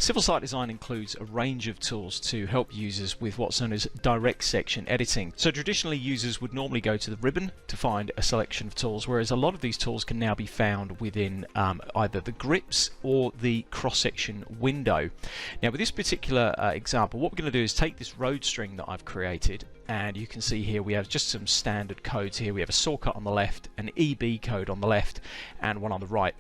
Civil site design includes a range of tools to help users with what's known as direct section editing. So traditionally users would normally go to the ribbon to find a selection of tools, whereas a lot of these tools can now be found within either the grips or the cross-section window. Now with this particular example, what we're going to do is take this road string that I've created, and you can see here we have just some standard codes here. We have a saw cut on the left, an EB code on the left, and one on the right.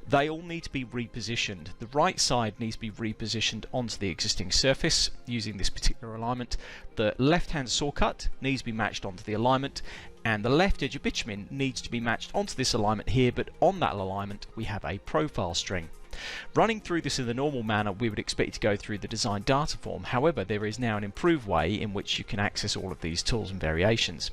They all need to be repositioned. The right side needs to be repositioned onto the existing surface using this particular alignment. The left-hand saw cut needs to be matched onto the alignment, and the left edge of bitumen needs to be matched onto this alignment here, but on that alignment we have a profile string. Running through this in the normal manner, we would expect to go through the design data form. However, there is now an improved way in which you can access all of these tools and variations.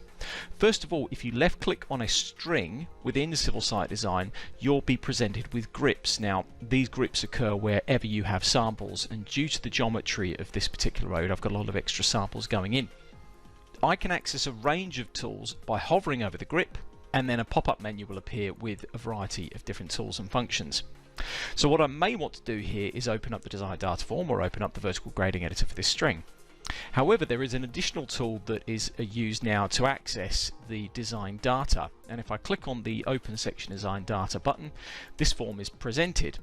First of all, if you left click on a string within the civil site design, you'll be presented with grips. Now these grips occur wherever you have samples, and due to the geometry of this particular road, I've got a lot of extra samples going in. I can access a range of tools by hovering over the grip, and then a pop-up menu will appear with a variety of different tools and functions. So what I may want to do here is open up the design data form or open up the vertical grading editor for this string. However, there is an additional tool that is used now to access the design data, and if I click on the open section design data button, this form is presented.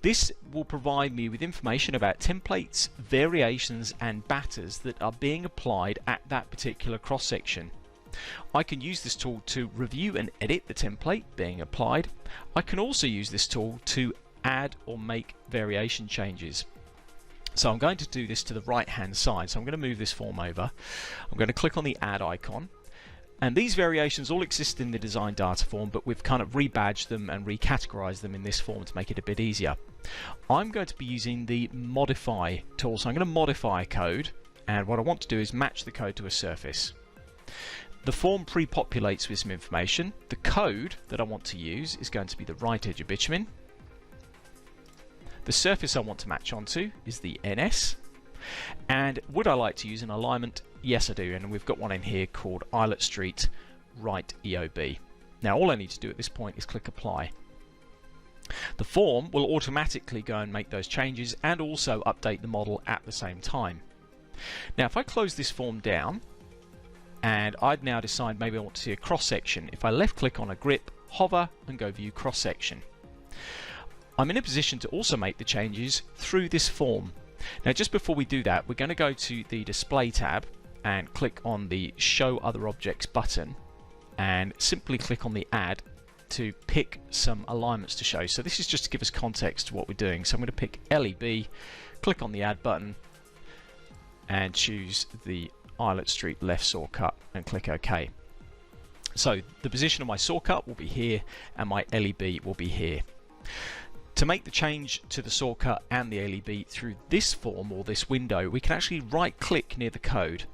This will provide me with information about templates, variations and batters that are being applied at that particular cross section. I can use this tool to review and edit the template being applied. I can also use this tool to add or make variation changes. So I'm going to do this to the right hand side, so I'm going to move this form over. I'm going to click on the add icon, and these variations all exist in the design data form, but we've kind of rebadged them and recategorized them in this form to make it a bit easier. I'm going to be using the modify tool, so I'm going to modify a code, and what I want to do is match the code to a surface. The form pre-populates with some information. The code that I want to use is going to be the right edge of bitumen. The surface I want to match onto is the NS. And would I like to use an alignment? Yes I do, and we've got one in here called Eyelet Street Right EOB. Now all I need to do at this point is click apply. The form will automatically go and make those changes and also update the model at the same time. Now if I close this form down, and I'd now decide maybe I want to see a cross section, if I left click on a grip, hover and go view cross section, I'm in a position to also make the changes through this form. Now just before we do that, we're going to go to the display tab and click on the show other objects button, and simply click on the add to pick some alignments to show. So this is just to give us context to what we're doing. So I'm going to pick LEB, click on the add button and choose the Eyelet Street left saw cut and click OK. So the position of my saw cut will be here and my LEB will be here. To make the change to the saw cut and the LEB through this form or this window, we can actually right click near the code.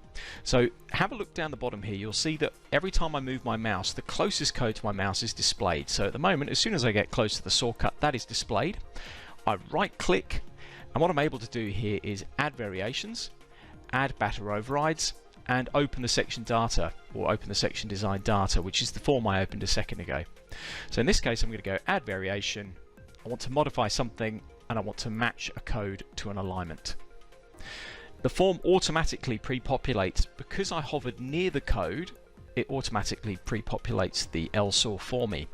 So have a look down the bottom here, you'll see that every time I move my mouse, the closest code to my mouse is displayed. So at the moment, as soon as I get close to the saw cut, that is displayed. I right click, and what I'm able to do here is add variations, add batter overrides, and open the section data, or open the section design data, which is the form I opened a second ago. So in this case I'm going to go add variation, I want to modify something, and I want to match a code to an alignment. The form automatically pre-populates. Because I hovered near the code, it automatically pre-populates the LSAW for me.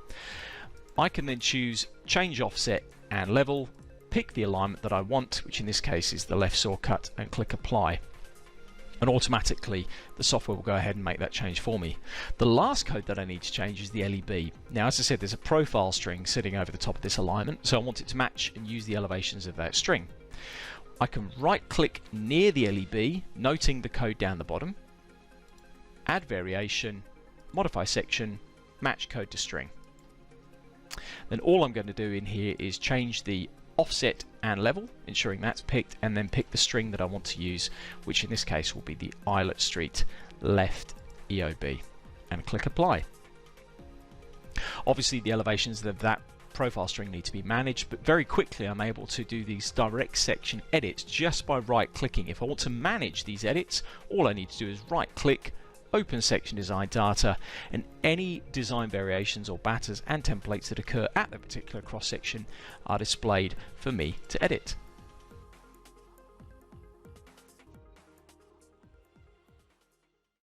I can then choose change offset and level, pick the alignment that I want, which in this case is the left saw cut, and click apply. And automatically the software will go ahead and make that change for me. The last code that I need to change is the LEB. Now as I said, there's a profile string sitting over the top of this alignment, so I want it to match and use the elevations of that string. I can right click near the LEB, noting the code down the bottom, add variation, modify section, match code to string. Then all I'm going to do in here is change the offset and level, ensuring that's picked, and then pick the string that I want to use, which in this case will be the Eyelet Street left EOB, and click apply. Obviously the elevations of that profile string need to be managed, but very quickly I'm able to do these direct section edits just by right clicking. If I want to manage these edits, all I need to do is right click, open section design data, and any design variations or batters and templates that occur at the particular cross section are displayed for me to edit.